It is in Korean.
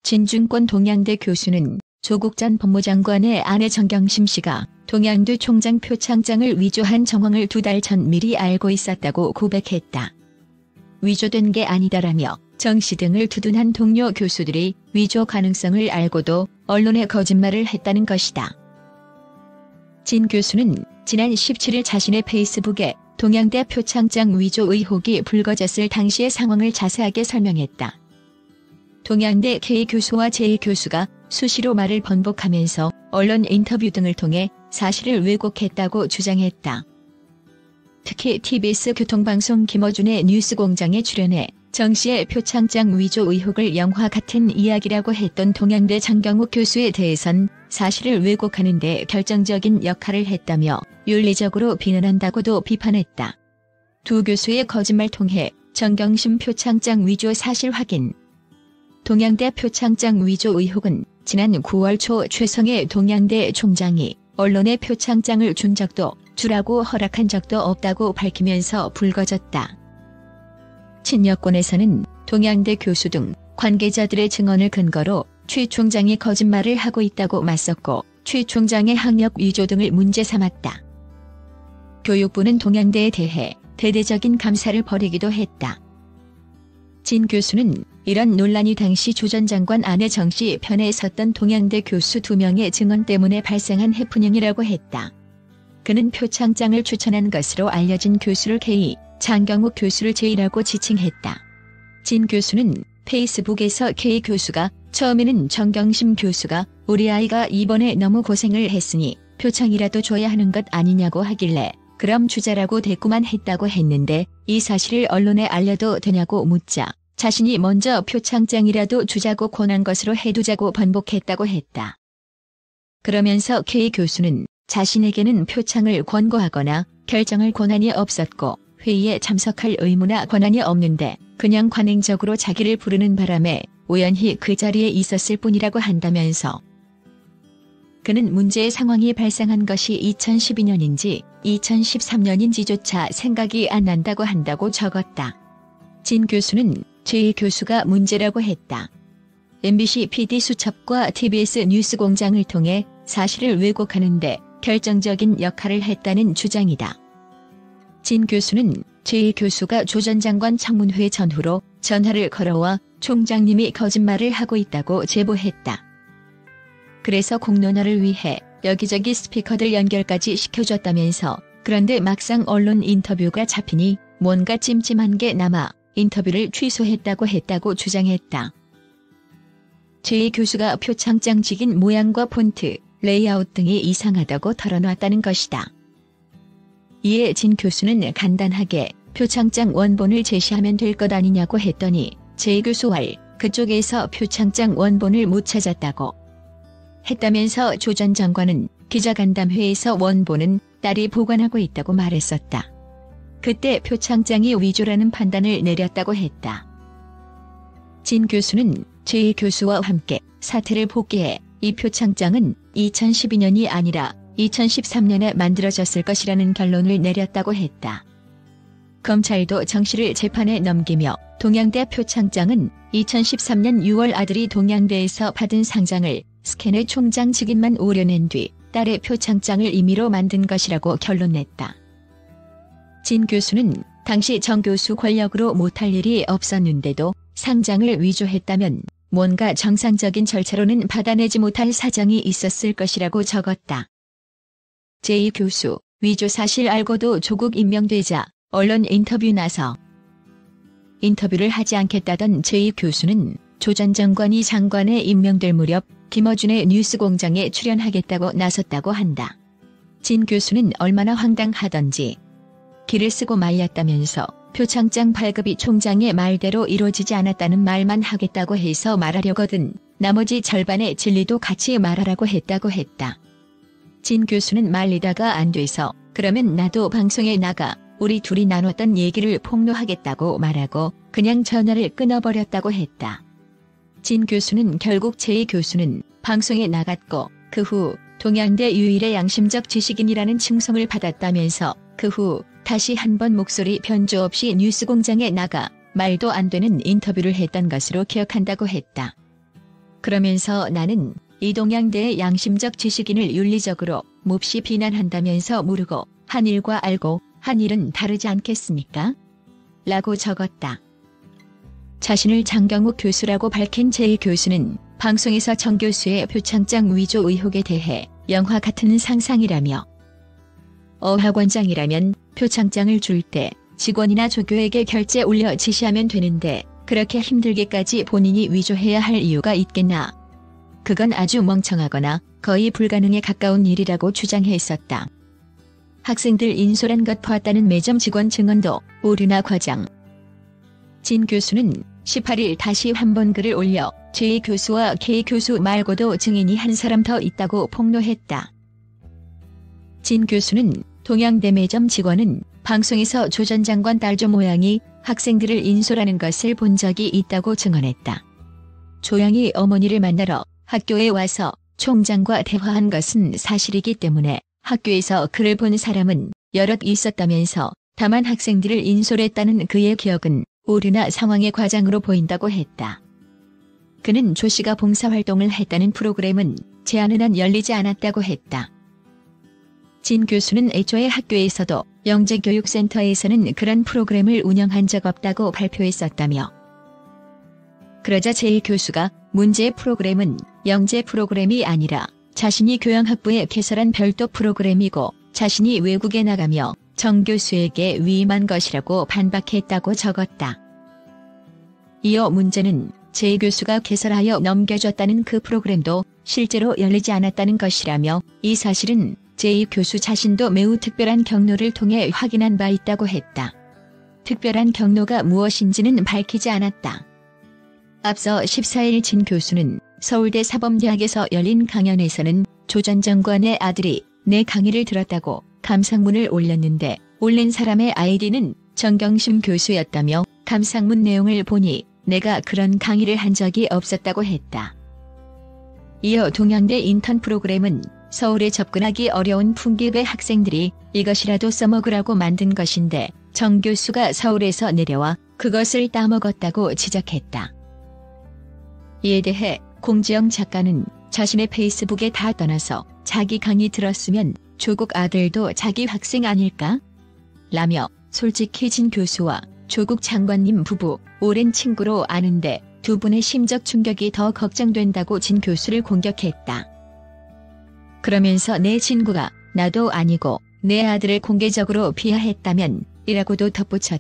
진중권 동양대 교수는 조국 전 법무장관의 아내 정경심 씨가 동양대 총장 표창장을 위조한 정황을 2달 전 미리 알고 있었다고 고백했다. 위조된 게 아니다라며 정 씨 등을 두둔한 동료 교수들이 위조 가능성을 알고도 언론에 거짓말을 했다는 것이다. 진 교수는 지난 17일 자신의 페이스북에 동양대 표창장 위조 의혹이 불거졌을 당시의 상황을 자세하게 설명했다. 동양대 K 교수와 J 교수가 수시로 말을 번복하면서 언론 인터뷰 등을 통해 사실을 왜곡했다고 주장했다. 특히 TBS 교통방송 김어준의 뉴스공장에 출연해 정 씨의 표창장 위조 의혹을 영화 같은 이야기라고 했던 동양대 장경욱 교수에 대해선 사실을 왜곡하는 데 결정적인 역할을 했다며 윤리적으로 비난한다고도 비판했다. 두 교수의 거짓말 통해 정경심 표창장 위조 사실 확인. 동양대 표창장 위조 의혹은 지난 9월 초 최성해 동양대 총장이 언론에 표창장을 준 적도 주라고 허락한 적도 없다고 밝히면서 불거졌다. 친여권에서는 동양대 교수 등 관계자들의 증언을 근거로 최 총장이 거짓말을 하고 있다고 맞섰고 최 총장의 학력 위조 등을 문제 삼았다. 교육부는 동양대에 대해 대대적인 감사를 벌이기도 했다. 진 교수는 이런 논란이 당시 조 전 장관 아내 정 씨 편에 섰던 동양대 교수 2명의 증언 때문에 발생한 해프닝이라고 했다. 그는 표창장을 추천한 것으로 알려진 교수를 K, 장경욱 교수를 J라고 지칭했다. 진 교수는 페이스북에서 K 교수가 처음에는 정경심 교수가 우리 아이가 이번에 너무 고생을 했으니 표창이라도 줘야 하는 것 아니냐고 하길래 그럼 주자라고 대꾸만 했다고 했는데 이 사실을 언론에 알려도 되냐고 묻자 자신이 먼저 표창장이라도 주자고 권한 것으로 해두자고 번복했다고 했다. 그러면서 K 교수는 자신에게는 표창을 권고하거나 결정할 권한이 없었고 회의에 참석할 의무나 권한이 없는데 그냥 관행적으로 자기를 부르는 바람에 우연히 그 자리에 있었을 뿐이라고 한다면서 그는 문제의 상황이 발생한 것이 2012년인지 2013년인지조차 생각이 안 난다고 한다고 적었다. 진 교수는 J 교수가 문제라고 했다. MBC PD 수첩과 TBS 뉴스공장을 통해 사실을 왜곡하는 데 결정적인 역할을 했다는 주장이다. 진 교수는 J 교수가 조 전 장관 청문회 전후로 전화를 걸어와 총장님이 거짓말을 하고 있다고 제보했다. 그래서 공론화를 위해 여기저기 스피커들 연결까지 시켜줬다면서 그런데 막상 언론 인터뷰가 잡히니 뭔가 찜찜한 게 남아 인터뷰를 취소했다고 주장했다. J 교수가 표창장 직인 모양과 폰트, 레이아웃 등이 이상하다고 털어놨다는 것이다. 이에 진 교수는 간단하게 표창장 원본을 제시하면 될 것 아니냐고 했더니 J 교수와 그쪽에서 표창장 원본을 못 찾았다고 했다면서 조 전 장관은 기자간담회에서 원본은 딸이 보관하고 있다고 말했었다. 그때 표창장이 위조라는 판단을 내렸다고 했다. 진 교수는 J 교수와 함께 사태를 복귀해 이 표창장은 2012년이 아니라 2013년에 만들어졌을 것이라는 결론을 내렸다고 했다. 검찰도 정 씨를 재판에 넘기며 동양대 표창장은 2013년 6월 아들이 동양대에서 받은 상장을 스캔의 총장 직인만 오려낸 뒤 딸의 표창장을 임의로 만든 것이라고 결론냈다. 진 교수는 당시 정 교수 권력으로 못할 일이 없었는데도 상장을 위조했다면 뭔가 정상적인 절차로는 받아내지 못할 사정이 있었을 것이라고 적었다. J 교수, 위조 사실 알고도 조국 임명되자 언론 인터뷰 나서 인터뷰를 하지 않겠다던 J 교수는 조 전 장관이 장관에 임명될 무렵 김어준의 뉴스공장에 출연하겠다고 나섰다고 한다. 진 교수는 얼마나 황당하던지 기를 쓰고 말렸다면서 표창장 발급이 총장의 말대로 이루어지지 않았다는 말만 하겠다고 해서 말하려거든 나머지 절반의 진리도 같이 말하라고 했다고 했다. 진 교수는 말리다가 안 돼서 그러면 나도 방송에 나가 우리 둘이 나눴던 얘기를 폭로하겠다고 말하고 그냥 전화를 끊어버렸다고 했다. 진 교수는 결국 J 교수는 방송에 나갔고 그 후 동양대 유일의 양심적 지식인이라는 칭송을 받았다면서 그 후 다시 한번 목소리 변조 없이 뉴스공장에 나가 말도 안 되는 인터뷰를 했던 것으로 기억한다고 했다. 그러면서 나는 이동양대의 양심적 지식인을 윤리적으로 몹시 비난한다면서 모르고 한 일과 알고 한 일은 다르지 않겠습니까? 라고 적었다. 자신을 장경욱 교수라고 밝힌 제 교수는 방송에서 정 교수의 표창장 위조 의혹에 대해 영화 같은 상상이라며 어학원장이라면 표창장을 줄 때 직원이나 조교에게 결제 올려 지시하면 되는데 그렇게 힘들게까지 본인이 위조해야 할 이유가 있겠나. 그건 아주 멍청하거나 거의 불가능에 가까운 일이라고 주장했었다. 학생들 인솔한 것 보았다는 매점 직원 증언도 오류나 과장. 진 교수는 18일 다시 한번 글을 올려 J 교수와 K 교수 말고도 증인이 한 사람 더 있다고 폭로했다. 진 교수는 동양대 매점 직원은 방송에서 조 전 장관 딸조 모양이 학생들을 인솔하는 것을 본 적이 있다고 증언했다. 조양이 어머니를 만나러 학교에 와서 총장과 대화한 것은 사실이기 때문에 학교에서 그를 본 사람은 여럿 있었다면서 다만 학생들을 인솔했다는 그의 기억은 오류나 상황의 과장으로 보인다고 했다. 그는 조 씨가 봉사활동을 했다는 프로그램은 제안은 안 열리지 않았다고 했다. 진 교수는 애초에 학교에서도 영재교육센터에서는 그런 프로그램을 운영한 적 없다고 발표했었다며 그러자 제 교수가 문제의 프로그램은 영재 프로그램이 아니라 자신이 교양학부에 개설한 별도 프로그램이고 자신이 외국에 나가며 정 교수에게 위임한 것이라고 반박했다고 적었다. 이어 문제는 제 교수가 개설하여 넘겨줬다는 그 프로그램도 실제로 열리지 않았다는 것이라며 이 사실은 제 교수 자신도 매우 특별한 경로를 통해 확인한 바 있다고 했다. 특별한 경로가 무엇인지는 밝히지 않았다. 앞서 14일 진 교수는 서울대 사범대학에서 열린 강연에서는 조 전 장관의 아들이 내 강의를 들었다고 감상문을 올렸는데 올린 사람의 아이디는 정경심 교수였다며 감상문 내용을 보니 내가 그런 강의를 한 적이 없었다고 했다. 이어 동양대 인턴 프로그램은 서울에 접근하기 어려운 풍기배 학생들이 이것이라도 써먹으라고 만든 것인데 정 교수가 서울에서 내려와 그것을 따먹었다고 지적했다. 이에 대해 공지영 작가는 자신의 페이스북에 다 떠나서 자기 강의 들었으면 조국 아들도 자기 학생 아닐까? 라며 솔직히 진 교수와 조국 장관님 부부 오랜 친구로 아는데 두 분의 심적 충격이 더 걱정된다고 진 교수를 공격했다. 그러면서 내 친구가 나도 아니고 내 아들을 공개적으로 비하했다면 이라고도 덧붙였다.